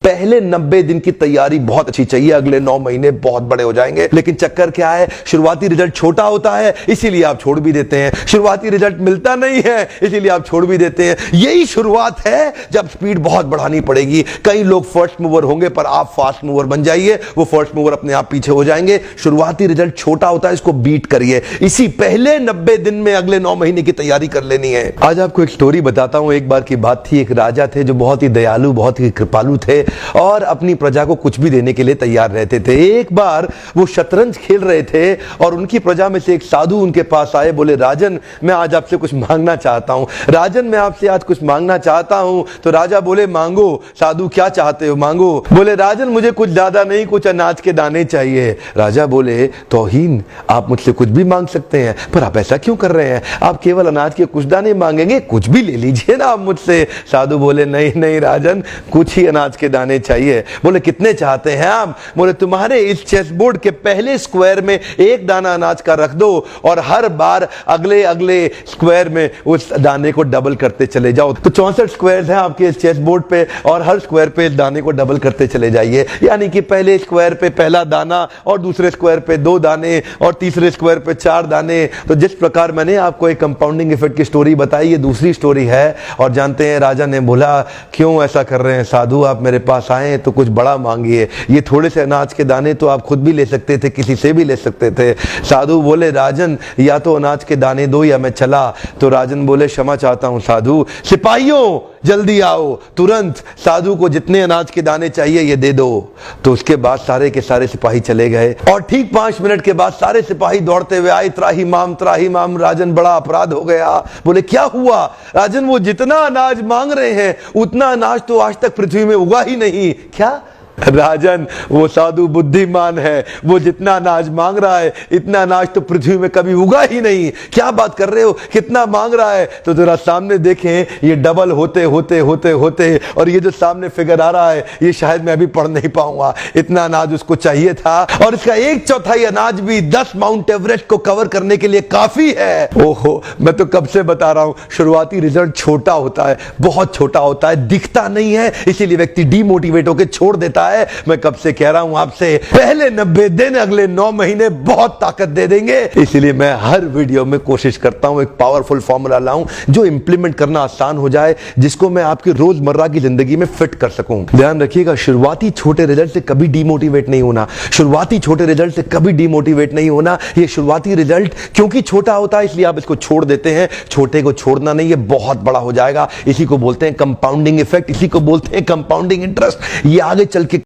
पहले 90 दिन की तैयारी बहुत अच्छी चाहिए, अगले 9 महीने बहुत बड़े हो जाएंगे। लेकिन चक्कर क्या है, शुरुआती रिजल्ट छोटा होता है, इसीलिए आप छोड़ भी देते हैं। शुरुआती रिजल्ट मिलता नहीं है, इसीलिए आप छोड़ भी देते हैं। यही शुरुआत है जब स्पीड बहुत बढ़ानी पड़ेगी। कई लोग फर्स्ट मूवर होंगे, पर आप फास्ट मूवर बन जाइए, वो फर्स्ट मूवर अपने आप पीछे हो जाएंगे। शुरुआती रिजल्ट छोटा होता है, इसको बीट करिए। इसी पहले 90 दिन में अगले 9 महीने की तैयारी कर लेनी है। आज आपको एक स्टोरी बताता हूं। एक बार की बात थी, एक राजा थे जो बहुत ही दयालु, बहुत ही कृपालु थे और अपनी प्रजा को कुछ भी देने के लिए तैयार रहते थे। एक बार वो शतरंज खेल रहे थे और उनकी प्रजा में से एक साधु उनके पास आए। बोले, राजन मैं आज आपसे कुछ मांगना चाहता हूं। राजन मैं आपसे आज कुछ मांगना चाहता हूं। तो राजा बोले, मांगो। साधु, क्या चाहते हो, मांगो। बोले, राजन मुझे कुछ ज्यादा नहीं, कुछ अनाज के दाने चाहिए। राजा बोले, तौहीन, आप मुझसे कुछ भी मांग सकते हैं, पर आप ऐसा क्यों कर रहे हैं? आप केवल अनाज के कुछ दाने मांगेंगे, कुछ भी ले लीजिए ना आप मुझसे। साधु बोले, नहीं नहीं राजन, कुछ ही अनाज के दाने चाहिए। बोले, कितने चाहते हैं आप? बोले, तुम्हारे इस चेस बोर्ड के पहले स्क्वायर में एक दाना अनाज का रख दो और हर बार अगले अगले स्क्वायर में उस दाने को डबल करते चले जाओ। तो 64 स्क्वायर हैं आपके इस चेस बोर्ड पे और हर स्क्वायर पे इस दाने को डबल करते चले जाइए। यानी कि पहले स्क्वायर पे पहला दाना और दूसरे स्क्वायर पे 2 दाने और तीसरे स्क्वायर पे 4 दाने। तो जिस प्रकार मैंने आपको एक कंपाउंडिंग इफेक्ट की स्टोरी बताई, ये दूसरी स्टोरी है। और जानते हैं, राजा ने बोला, क्यों ऐसा कर रहे हैं साधु, आप मेरे पास आए तो कुछ बड़ा मांगिए। ये थोड़े से अनाज के दाने तो आप खुद भी ले सकते थे, किसी से भी ले सकते थे। साधु बोले, राजन या तो अनाज के दाने दो या मैं चला। तो राजन बोले, क्षमा चाहता हूं साधु, सिपाहियों जल्दी आओ तुरंत, साधु को जितने अनाज के दाने चाहिए ये दे दो। तो उसके बाद सारे के सारे सिपाही चले गए और ठीक 5 मिनट के बाद सारे सिपाही दौड़ते हुए आए, त्राहिमाम। राजन, बड़ा अपराध हो गया। बोले, क्या हुआ? राजन, वो जितना अनाज मांग रहे हैं उतना अनाज तो आज तक पृथ्वी में उगा ही नहीं। क्या? राजन, वो साधु बुद्धिमान है, वो जितना अनाज मांग रहा है इतना अनाज तो पृथ्वी में कभी उगा ही नहीं। क्या बात कर रहे हो, कितना मांग रहा है? तो जरा सामने देखें, ये डबल होते होते होते होते और ये जो सामने फिगर आ रहा है ये शायद मैं अभी पढ़ नहीं पाऊंगा। इतना अनाज उसको चाहिए था और इसका 1/4 अनाज भी 10 माउंट एवरेस्ट को कवर करने के लिए काफी है। ओहो, मैं तो कब से बता रहा हूं, शुरुआती रिजल्ट छोटा होता है, बहुत छोटा होता है, दिखता नहीं है, इसीलिए व्यक्ति डीमोटिवेट होकर छोड़ देता है। मैं कब से कह रहा हूं आपसे, पहले 90 दिन अगले 9 महीने बहुत ताकत दे देंगे। इसलिए मैं हर वीडियो में कोशिश करता हूं एक पावरफुल फॉर्मूला लाऊं जो इंप्लीमेंट करना आसान हो जाए, जिसको मैं आपकी रोजमर्रा की जिंदगी में फिट कर सकूं। ध्यान रखिएगा, शुरुआती छोटे रिजल्ट से कभी डीमोटिवेट नहीं होना। शुरुआती छोटे रिजल्ट से कभी डीमोटिवेट नहीं होना। ये शुरुआती रिजल्ट क्योंकि छोटा होता है इसलिए आप इसको छोड़ देते हैं। छोटे को छोड़ना नहीं, ये बहुत बड़ा हो जाएगा। इसी को बोलते हैं कंपाउंडिंग इफेक्ट, इसी को बोलते हैं कंपाउंडिंग इंटरेस्ट। ये आगे चल के